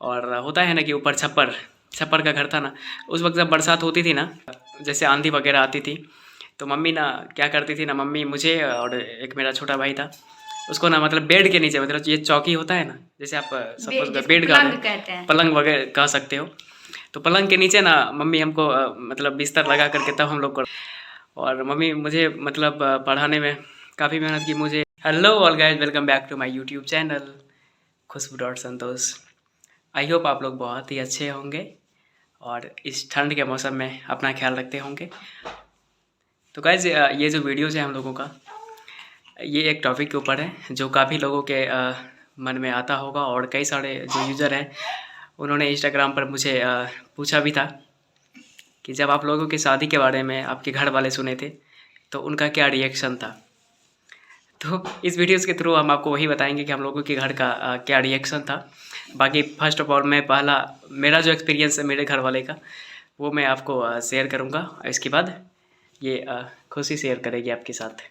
और होता है ना कि ऊपर छप्पर छप्पर का घर था ना। उस वक्त जब बरसात होती थी ना, जैसे आंधी वगैरह आती थी, तो मम्मी ना क्या करती थी ना, मम्मी मुझे और एक मेरा छोटा भाई था, उसको ना मतलब बेड के नीचे, मतलब ये चौकी होता है ना, जैसे आप सपोज जिसको बेड का पलंग कहते हैं। पलंग वगैरह कह सकते हो, तो पलंग के नीचे ना मम्मी हमको मतलब बिस्तर लगा करके तब हम लोग को, और मम्मी मुझे मतलब पढ़ाने में काफ़ी मेहनत की मुझे। Hello all guys, welcome back to my YouTube channel Khushboo dot Santosh. I hope आप लोग बहुत ही अच्छे होंगे और इस ठंड के मौसम में अपना ख्याल रखते होंगे। तो गाइस ये जो वीडियोज़ है हम लोगों का, ये एक टॉपिक के ऊपर है जो काफ़ी लोगों के मन में आता होगा, और कई सारे जो यूज़र हैं उन्होंने इंस्टाग्राम पर मुझे पूछा भी था कि जब आप लोगों की शादी के बारे में आपके घर वाले सुने थे तो उनका क्या रिएक्शन था। तो इस वीडियोस के थ्रू हम आपको वही बताएंगे कि हम लोगों के घर का क्या रिएक्शन था। बाकी फर्स्ट ऑफ ऑल मैं पहला मेरा जो एक्सपीरियंस है मेरे घर वाले का, वो मैं आपको शेयर करूँगा। इसके बाद ये खुशी शेयर करेगी आपके साथ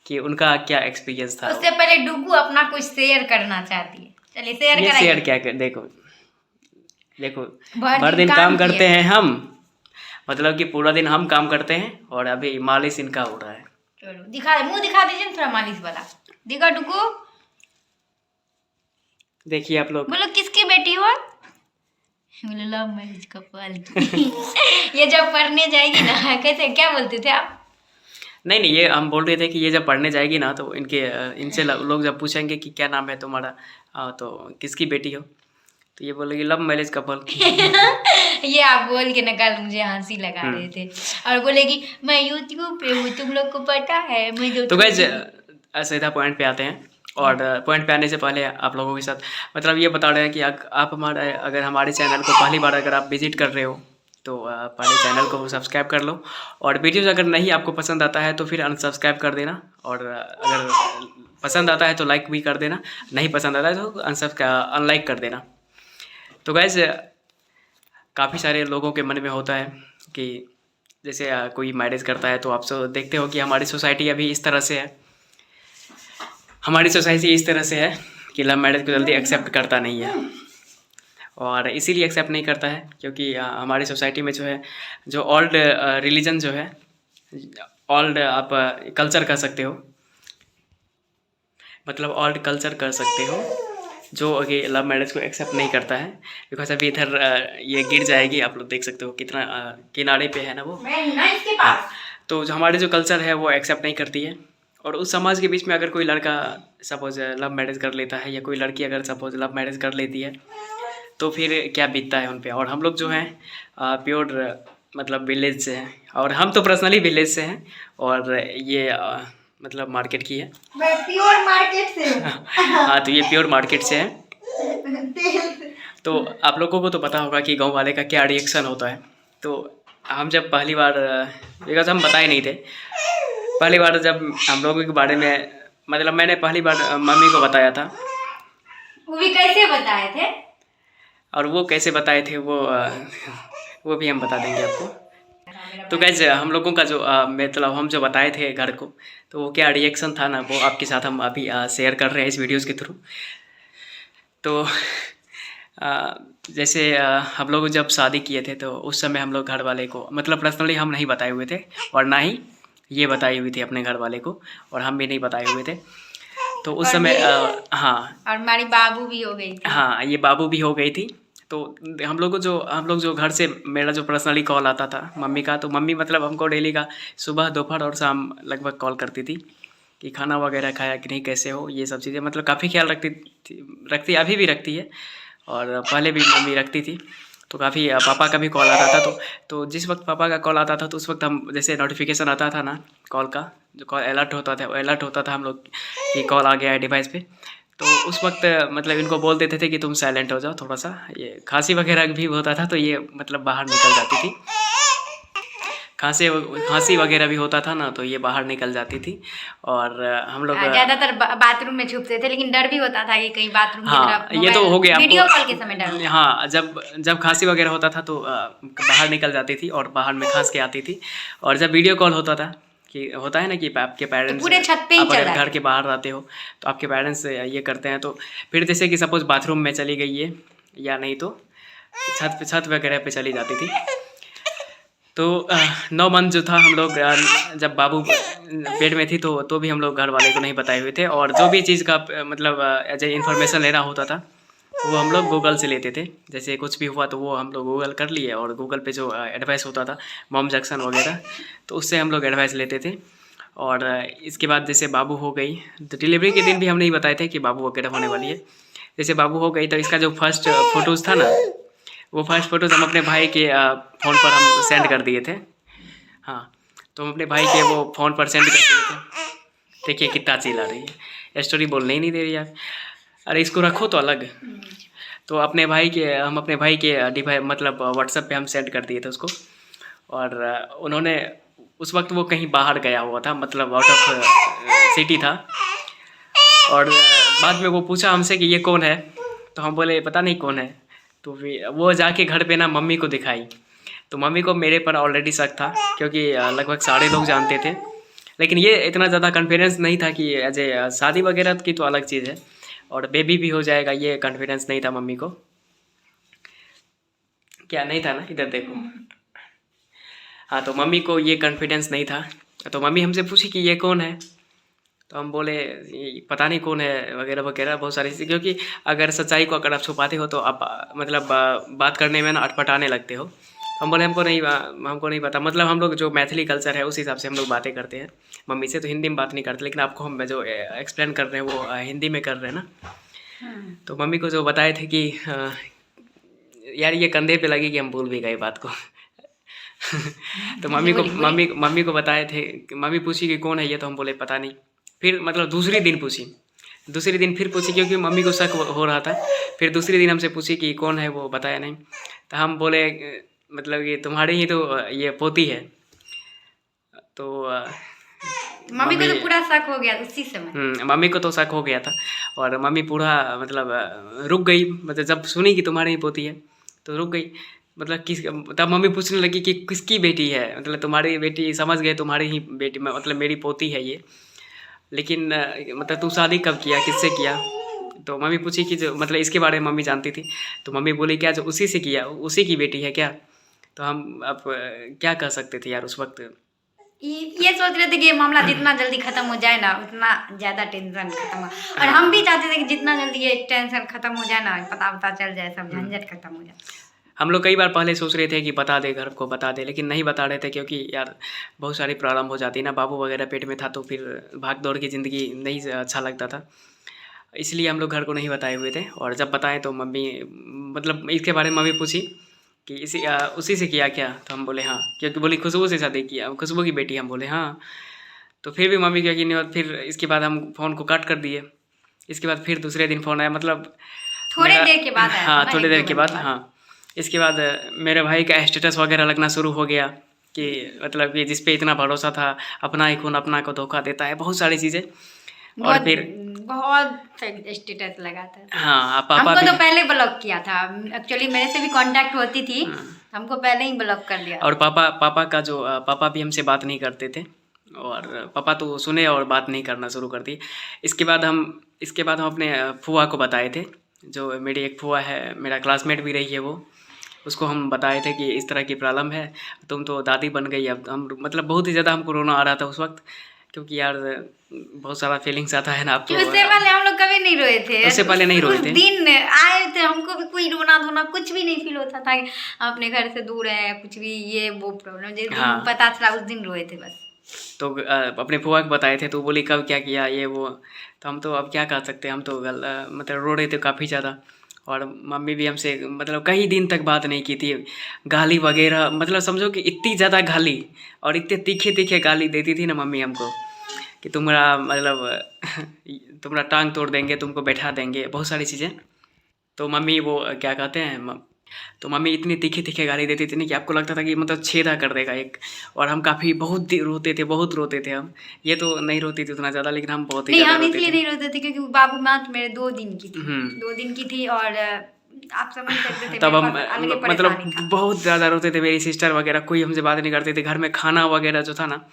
कि उनका क्या एक्सपीरियंस था। उससे पहले डुगू अपना कुछ शेयर करना चाहती है, चलिए शेयर ये कराइए। शेयर क्या कर, देखो देखो, भर भर दिन दिन काम करते किए। हैं हम, मतलब कि पूरा दिन हम काम करते हैं और अभी मालिश इनका हो रहा है। चलो दिखा, मुंह दिखा दीजिए ना थोड़ा मालिश वाला, दिखा डुगू। देखिए आप लोग। बोलो किसकी बेटी हो? बोलो लव मैरिज का फल। ये जब पढ़ने जाएगी ना, कैसे क्या बोलते थे आप? नहीं नहीं, ये हम बोल रहे थे कि ये जब पढ़ने जाएगी ना तो इनके इनसे लोग जब पूछेंगे कि क्या नाम है तुम्हारा, तो किसकी बेटी हो, तो ये बोलेगी लव मैरिज कपल। ये आप बोल के ना कल मुझे हंसी लगा रहे थे, और बोलेगी मैं यूट्यूब पे हूँ, तुम लोग को पता है मैं जो तो गाइस सीधा पॉइंट पे आते हैं, और पॉइंट पे आने से पहले आप लोगों के साथ मतलब ये बता रहे हैं कि आप हमारे अगर हमारे चैनल को पहली बार अगर आप विजिट कर रहे हो तो पहले चैनल को सब्सक्राइब कर लो, और वीडियोज़ अगर नहीं आपको पसंद आता है तो फिर अनसब्सक्राइब कर देना, और अगर पसंद आता है तो लाइक भी कर देना, नहीं पसंद आता है तो अनलाइक कर देना। तो गाइस काफ़ी सारे लोगों के मन में होता है कि जैसे कोई मैरिज करता है तो आप सब देखते हो कि हमारी सोसाइटी अभी इस तरह से है, हमारी सोसाइटी इस तरह से है कि लव मैरिज को जल्दी एक्सेप्ट करता नहीं है, और इसीलिए एक्सेप्ट नहीं करता है क्योंकि हमारी सोसाइटी में जो है, जो ओल्ड रिलीजन जो है, ओल्ड आप कल्चर कह सकते हो, मतलब ओल्ड कल्चर कर सकते हो, जो अभी लव मैरिज को एक्सेप्ट नहीं करता है। बिकॉज अभी इधर ये गिर जाएगी, आप लोग देख सकते हो कितना किनारे पे है ना वो। तो जो हमारे जो कल्चर है वो एक्सेप्ट नहीं करती है, और उस समाज के बीच में अगर कोई लड़का सपोज लव मैरिज कर लेता है या कोई लड़की अगर सपोज लव मैरिज कर लेती है तो फिर क्या बीतता है उन पे। और हम लोग जो हैं प्योर मतलब विलेज से हैं, और हम तो पर्सनली विलेज से हैं, और ये मतलब मार्केट की है। मैं प्योर मार्केट से हूँ। हाँ, तो ये प्योर मार्केट से है। तो आप लोगों को तो पता होगा कि गांव वाले का क्या रिएक्शन होता है। तो हम जब पहली बार, बिकॉज हम बताए नहीं थे, पहली बार जब हम लोगों के बारे में मतलब मैंने पहली बार मम्मी को बताया था। वो भी कैसे बताए थे? और वो कैसे बताए थे वो भी हम बता देंगे आपको। तो गाइस हम लोगों का जो मतलब हम जो बताए थे घर को, तो वो क्या रिएक्शन था ना, वो आपके साथ हम अभी शेयर कर रहे हैं इस वीडियोज़ के थ्रू। तो जैसे हम लोग जब शादी किए थे तो उस समय हम लोग घर वाले को मतलब पर्सनली हम नहीं बताए हुए थे, और ना ही ये बताई हुई थी अपने घर वाले को, और हम भी नहीं बताए हुए थे। तो उस समय हाँ, और हमारी बाबू भी हो गई थी। हाँ, ये बाबू भी हो गई थी। तो हम लोग जो घर से मेरा जो पर्सनली कॉल आता था मम्मी का, तो मम्मी मतलब हमको डेली का सुबह दोपहर और शाम लगभग कॉल करती थी कि खाना वगैरह खाया कि नहीं, कैसे हो, ये सब चीज़ें मतलब काफ़ी ख्याल रखती अभी भी रखती है, और पहले भी मम्मी रखती थी। तो काफ़ी पापा का भी कॉल आता था, तो जिस वक्त पापा का कॉल आता था तो उस वक्त हम जैसे नोटिफिकेशन आता था ना कॉल का, जो कॉल अलर्ट होता था, वो अलर्ट होता था हम लोग कि कॉल आ गया है डिवाइस पे। तो उस वक्त मतलब इनको बोल देते थे कि तुम साइलेंट हो जाओ थोड़ा सा, ये खांसी वगैरह भी होता था तो ये मतलब बाहर निकल जाती थी, खांसी वगैरह भी होता था ना तो ये बाहर निकल जाती थी। और हम लोग ज्यादातर बाथरूम में छुपते थे, लेकिन डर भी होता था कि कहीं बाथरूम की हाँ, तरफ ये तो हो गया वीडियो आपको। कॉल के समय डर। हाँ, जब खांसी वगैरह होता था तो बाहर निकल जाती थी और बाहर में खांस के आती थी। और जब वीडियो कॉल होता था कि होता है ना कि आपके पेरेंट्स, पूरे छत पे ही आप अगर चल घर के बाहर रहते हो तो आपके पेरेंट्स ये करते हैं, तो फिर जैसे कि सपोज बाथरूम में चली गई है या नहीं तो छत वगैरह पे चली जाती थी। तो 9 मंथ जो था हम लोग जब बाबू पेट में थी तो भी हम लोग घर वाले को नहीं बताए हुए थे, और जो भी चीज़ का मतलब एज ए इन्फॉर्मेशन लेना होता था वो हम लोग गूगल से लेते थे। जैसे कुछ भी हुआ तो वो हम लोग गूगल कर लिए, और गूगल पे जो एडवाइस होता था मॉम जंक्शन वगैरह, तो उससे हम लोग एडवाइस लेते थे। और इसके बाद जैसे बाबू हो गई तो डिलीवरी के दिन भी हम नहीं बताए थे कि बाबू वगैरह होने वाली है। जैसे बाबू हो गई तो इसका जो फर्स्ट फ़ोटोज़ था ना, वो फर्स्ट फ़ोटोज़ हम अपने भाई के फ़ोन पर हम सेंड कर दिए थे। हाँ, तो हम अपने भाई के वो फ़ोन पर सेंड कर दिए थे। देखिए कितना चिल्ला रही है, स्टोरी बोलने ही नहीं दे रही यार। अरे इसको रखो तो अलग। तो हम अपने भाई के डिवाइस मतलब व्हाट्सएप पे हम सेंड कर दिए थे उसको। और उन्होंने उस वक्त वो कहीं बाहर गया हुआ था, मतलब आउट ऑफ सिटी था। और बाद में वो पूछा हमसे कि ये कौन है, तो हम बोले पता नहीं कौन है। तो फिर वो जाके घर पे ना मम्मी को दिखाई, तो मम्मी को मेरे पर ऑलरेडी शक था, क्योंकि लगभग सारे लोग जानते थे। लेकिन ये इतना ज़्यादा कॉन्फिडेंस नहीं था कि एज ए शादी वगैरह की तो अलग चीज़ है और बेबी भी हो जाएगा, ये कॉन्फिडेंस नहीं था मम्मी को। क्या नहीं था ना, इधर देखो। हाँ, तो मम्मी को ये कॉन्फिडेंस नहीं था। तो मम्मी हमसे पूछी कि ये कौन है, तो हम बोले ये पता नहीं कौन है वगैरह वगैरह बहुत सारी चीज़ें, क्योंकि अगर सच्चाई को अगर आप छुपाते हो तो आप मतलब बात करने में ना अटपटाने लगते हो। हम बोले हमको नहीं पता, मतलब हम लोग जो मैथिली कल्चर है उस हिसाब से हम लोग बातें करते हैं मम्मी से, तो हिंदी में बात नहीं करते। लेकिन आपको हम जो एक्सप्लेन कर रहे हैं वो हिंदी में कर रहे हैं ना। तो मम्मी को जो बताए थे कि यार ये कंधे पे लगी कि हम भूल भी गए बात को। तो मम्मी को बताए थे, मम्मी पूछी कि कौन है ये, तो हम बोले पता नहीं। फिर मतलब दूसरे दिन फिर पूछी, क्योंकि मम्मी को शक हो रहा था। फिर दूसरे दिन हमसे पूछी कि कौन है, वो बताया नहीं। तो हम बोले मतलब ये तुम्हारी ही तो ये पोती है। तो मम्मी को तो पूरा शक हो गया उसी समय। मम्मी को तो शक हो गया था, और मम्मी पूरा मतलब रुक गई। मतलब जब सुनी कि तुम्हारी ही पोती है तो रुक गई। मतलब तब मम्मी पूछने लगी कि किसकी बेटी है, मतलब तुम्हारी बेटी, समझ गए तुम्हारी ही बेटी, मतलब मेरी पोती है ये। लेकिन मतलब तू शादी कब किया, किससे किया? तो मम्मी पूछी कि जो मतलब इसके बारे में मम्मी जानती थी। तो मम्मी बोली क्या जो उसी से किया, उसी की बेटी है क्या? तो हम अब क्या कह सकते थे यार उस वक्त। ये सोच रहे थे कि ये मामला जितना जल्दी खत्म हो जाए ना उतना ज़्यादा टेंशन खत्म हो, और हम भी चाहते थे कि जितना जल्दी ये टेंशन खत्म हो जाए ना, पता चल जाए, सब झंझट खत्म हो जाए। हम लोग कई बार पहले सोच रहे थे कि बता दे, घर को बता दे, लेकिन नहीं बता रहे थे, क्योंकि यार बहुत सारी प्रॉब्लम हो जाती ना, बाबू वगैरह पेट में था तो फिर भाग दौड़ की ज़िंदगी नहीं अच्छा लगता था। इसलिए हम लोग घर को नहीं बताए हुए थे। और जब बताएं तो मम्मी मतलब इसके बारे में मम्मी पूछी कि उसी से किया क्या? तो हम बोले हाँ, क्योंकि बोली खुशबू से शादी किया, खुशबू की बेटी। हम बोले हाँ। तो फिर भी मम्मी क्या कि नहीं, फिर इसके बाद हम फ़ोन को कट कर दिए। इसके बाद फिर दूसरे दिन फ़ोन आया, मतलब थोड़े देर के बाद आया था हाँ, ना, थोड़ी 1-2 देर के घंटे बाद। हाँ, इसके बाद मेरे भाई का स्टेटस वगैरह लगना शुरू हो गया कि मतलब कि जिस पे इतना भरोसा था, अपना ही खून अपना को धोखा देता है, बहुत सारी चीज़ें। और फिर बहुत स्टेटस लगा था। हाँ, पापा हमको भी तो पहले ब्लॉक किया था, एक्चुअली मेरे से भी कांटेक्ट होती थी, हमको पहले ही ब्लॉक कर दिया। और पापा का जो पापा भी हमसे बात नहीं करते थे, और पापा तो सुने और बात नहीं करना शुरू कर दी। इसके बाद हम अपने फूआ को बताए थे, जो मेरी एक फूआ है, मेरा क्लासमेट भी रही है वो। उसको हम बताए थे कि इस तरह की प्रॉब्लम है, तुम तो दादी बन गई अब। हम मतलब बहुत ही ज़्यादा हमको रोना आ रहा था उस वक्त, क्योंकि यार बहुत सारा फीलिंग्स आता है ना। आप तो उससे पहले हम लोग कभी नहीं रोए थे, उससे पहले नहीं रोए थे। उस दिन आए थे, हमको भी कोई रोना धोना कुछ भी नहीं फील होता था कि अपने घर से दूर है, कुछ भी ये वो प्रॉब्लम जिस दिन पता चला उस दिन रोए थे बस। तो अपने फुआ को बताए थे, तो बोली कब क्या किया ये वो। तो हम तो अब क्या कर सकते हैं, हम तो मतलब रो रहे थे काफ़ी ज़्यादा। और मम्मी भी हमसे मतलब कई दिन तक बात नहीं की थी, गाली वगैरह, मतलब समझो कि इतनी ज़्यादा गाली और इतने तीखे तीखे गाली देती थी ना मम्मी हमको कि तुम्हारा मतलब तुम्हारा टांग तोड़ देंगे, तुमको बैठा देंगे, बहुत सारी चीज़ें। तो मम्मी वो क्या कहते हैं, तो मम्मी इतनी तीखे तीखे गाली देती थी ना कि आपको लगता था कि मतलब छेदा कर देगा एक। और हम काफ़ी बहुत रोते थे हम। ये तो नहीं रोती थी उतना ज़्यादा, लेकिन हम बहुत ही ज़्यादा हम रोते इसलिए थे। नहीं रोते थे क्योंकि बाबू माँ तो मेरे 2 दिन की थी, 2 दिन की थी, और आप समझ सकते थे तब मेरे हम पास अलग मतलब परेशानी था। बहुत ज़्यादा रोते थे। मेरी सिस्टर वगैरह कोई हमसे बात नहीं करते थे। घर में खाना वगैरह जो था ना,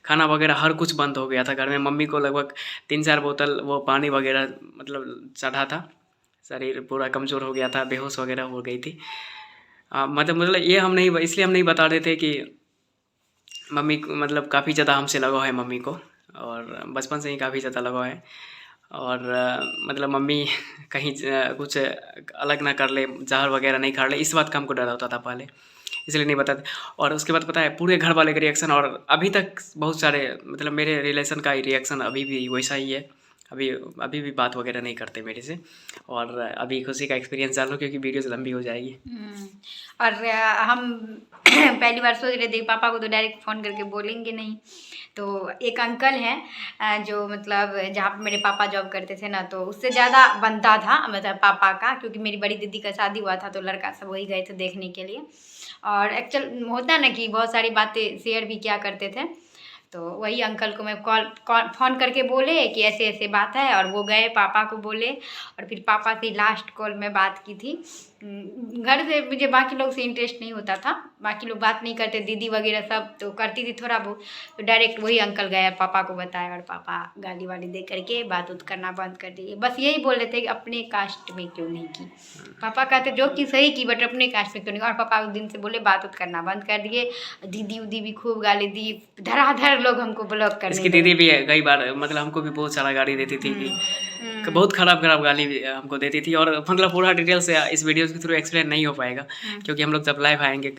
खाना वगैरह हर कुछ बंद हो गया था घर में। मम्मी को लगभग 3-4 बोतल वो पानी वगैरह मतलब चढ़ा था, शरीर पूरा कमज़ोर हो गया था, बेहोश वगैरह हो गई थी। मतलब ये हम नहीं, इसलिए हम नहीं बता रहे थे कि मम्मी को मतलब काफ़ी ज़्यादा हमसे लगाव है मम्मी को, और बचपन से ही काफ़ी ज़्यादा लगाव है। और मतलब मम्मी कहीं कुछ अलग ना कर ले, जहर वगैरह नहीं खा ले, इस बात का हमको डर होता था पहले, इसलिए नहीं बताते। और उसके बाद पता है पूरे घर वाले के रिएक्शन, और अभी तक बहुत सारे मतलब मेरे रिलेशन का रिएक्शन अभी भी वैसा ही है। अभी भी बात वगैरह नहीं करते मेरे से। और अभी खुशी का एक्सपीरियंस जान लो, क्योंकि वीडियोज़ लंबी हो जाएगी। और हम पहली बार सोच रहे थे पापा को तो डायरेक्ट फ़ोन करके बोलेंगे नहीं। तो एक अंकल हैं जो मतलब जहाँ पे मेरे पापा जॉब करते थे ना, तो उससे ज़्यादा बनता था मतलब पापा का, क्योंकि मेरी बड़ी दीदी का शादी हुआ था तो लड़का सब वही गए थे देखने के लिए। और एक्चुअल होता है ना कि बहुत सारी बातें शेयर भी क्या करते थे, तो वही अंकल को मैं फ़ोन करके बोले कि ऐसे ऐसे बात है, और वो गए पापा को बोले, और फिर पापा से लास्ट कॉल में बात की थी। घर से मुझे बाकी लोग से इंटरेस्ट नहीं होता था, बाकी लोग बात नहीं करते, दीदी वगैरह सब तो करती थी थोड़ा बहुत, तो डायरेक्ट वही अंकल गए पापा को बताया, और पापा गाली वाली दे करके बात उत करना बंद कर दिए। बस यही बोल रहे थे कि अपने कास्ट में क्यों नहीं की। पापा कहते जो कि सही की, बट अपने कास्ट में क्यों नहीं। और पापा उस दिन से बोले बात उत करना बंद कर दिए। दीदी उदी भी खूब गाली दी, धड़ाधड़ लोग हमको ब्लॉक करने इसकी दीदी भी कई बार मतलब हमको भी बहुत सारा गाली देती थी कि बहुत खराब गाली भी हमको देती थी। और मतलब पूरा डिटेल से इस वीडियो के थ्रू एक्सप्लेन नहीं हो पाएगा, क्योंकि हम लोग जब लाइव आएंगे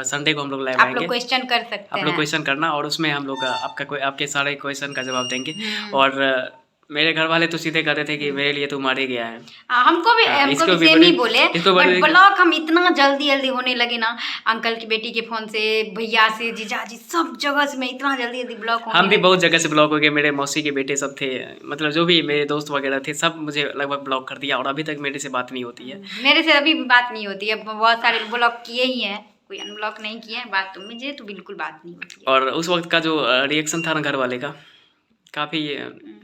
संडे को हम लोग लाइव आप आएंगे, लोग क्वेश्चन कर सकते आप हैं, लोग क्वेश्चन करना, और उसमें हम लोग आपके सारे क्वेश्चन का जवाब देंगे। और मेरे घर वाले तो सीधे कहते थे कि मेरे लिए तू मारे गया है। हमको भी सेम ही बोले, बट ब्लॉक हम इतना जल्दी होने लगे ना, अंकल की बेटी के फोन से, भैया से, जीजाजी सब जगह से मैं इतना जल्दी ब्लॉक होने हम भी बहुत जगह से ब्लॉक हो गए। मेरे मौसी के बेटे सब थे, मतलब जो भी मेरे दोस्त वगैरह थे सब मुझे लगभग ब्लॉक कर दिया, और अभी तक मेरे से बात नहीं होती है। मेरे से अभी भी बात नहीं होती है, बहुत सारे ब्लॉक किए ही हैं, कोई अनब्लॉक नहीं किए हैं। बात तो मुझे तो बिल्कुल बात नहीं होती है। और उस वक्त का जो रिएक्शन था ना घर वाले का, काफ़ी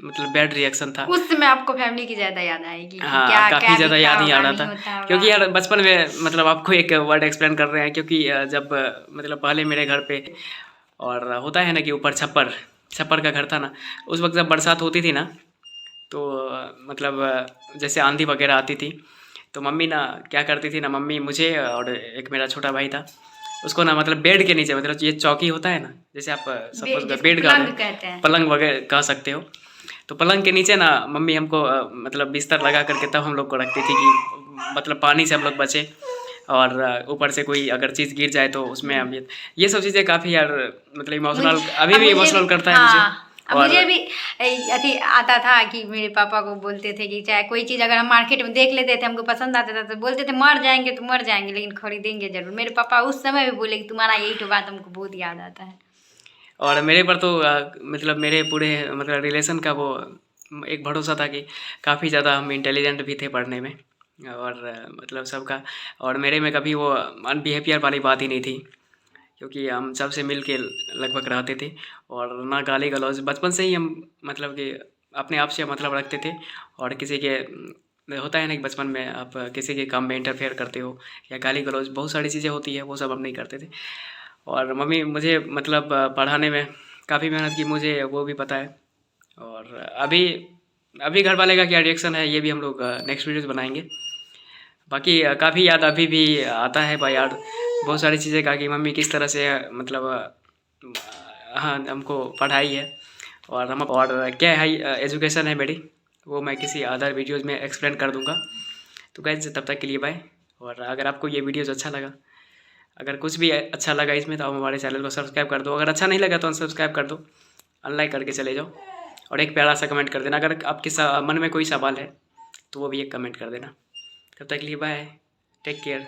मतलब बैड रिएक्शन था। उस समय आपको फैमिली की ज़्यादा याद आएगी। हाँ, क्या काफ़ी ज़्यादा याद ही आ रहा था, होता क्योंकि यार बचपन में मतलब आपको एक वर्ड एक्सप्लेन कर रहे हैं, क्योंकि जब मतलब पहले मेरे घर पे और होता है ना कि ऊपर छप्पर का घर था ना, उस वक्त जब बरसात होती थी ना, तो मतलब जैसे आंधी वगैरह आती थी, तो मम्मी ना क्या करती थी ना, मम्मी मुझे और एक मेरा छोटा भाई था, उसको ना मतलब बेड के नीचे, मतलब ये चौकी होता है ना, जैसे आप सपोज बेड का पलंग वगैरह कह सकते हो, तो पलंग के नीचे ना मम्मी हमको मतलब बिस्तर लगा करके तब हम लोग को रखती थी कि मतलब पानी से हम लोग बचे, और ऊपर से कोई अगर चीज़ गिर जाए तो उसमें हम ये सब चीज़ें काफ़ी यार मतलब इमोशनल, अभी भी इमोशनल करता है मुझे। और मुझे भी अथी आता था कि मेरे पापा को बोलते थे कि चाहे कोई चीज़ अगर हम मार्केट में देख लेते थे, हमको पसंद आता था, तो बोलते थे मर जाएंगे तो मर जाएंगे लेकिन खरीदेंगे जरूर। मेरे पापा उस समय भी बोले कि तुम्हारा यही तो बात हमको बहुत याद आता है। और मेरे पर तो मतलब मेरे पूरे मतलब रिलेशन का वो एक भरोसा था कि काफ़ी ज़्यादा हम इंटेलिजेंट भी थे पढ़ने में, और मतलब सबका, और मेरे में कभी वो अनबिहेवियर वाली बात ही नहीं थी, क्योंकि हम सबसे मिल के लगभग रहते थे, और ना गाली गलौज, बचपन से ही हम मतलब कि अपने आप से मतलब रखते थे। और किसी के होता है ना कि बचपन में आप किसी के काम में इंटरफेयर करते हो या गाली गलौज, बहुत सारी चीज़ें होती है, वो सब हम नहीं करते थे। और मम्मी मुझे मतलब पढ़ाने में काफ़ी मेहनत की, मुझे वो भी पता है। और अभी घर वाले का क्या रिएक्शन है ये भी हम लोग नेक्स्ट वीडियोज़ बनाएंगे। बाकी काफ़ी याद अभी भी आता है भाई यार, बहुत सारी चीज़ें का कि मम्मी किस तरह से मतलब हाँ हमको पढ़ाई है, और हम और क्या है एजुकेशन है मेरी, वो मैं किसी अदर वीडियोज़ में एक्सप्लेन कर दूँगा। तो गाइस तब तक के लिए बाय। और अगर आपको ये वीडियोज़ अच्छा लगा, अगर कुछ भी अच्छा लगा इसमें, तो आप हमारे चैनल को सब्सक्राइब कर दो। अगर अच्छा नहीं लगा तो अनसब्सक्राइब कर दो, अनलाइक करके चले जाओ, और एक प्यारा सा कमेंट कर देना। अगर आपके मन में कोई सवाल है तो वो भी एक कमेंट कर देना। तब तक के लिए बाय, टेक केयर।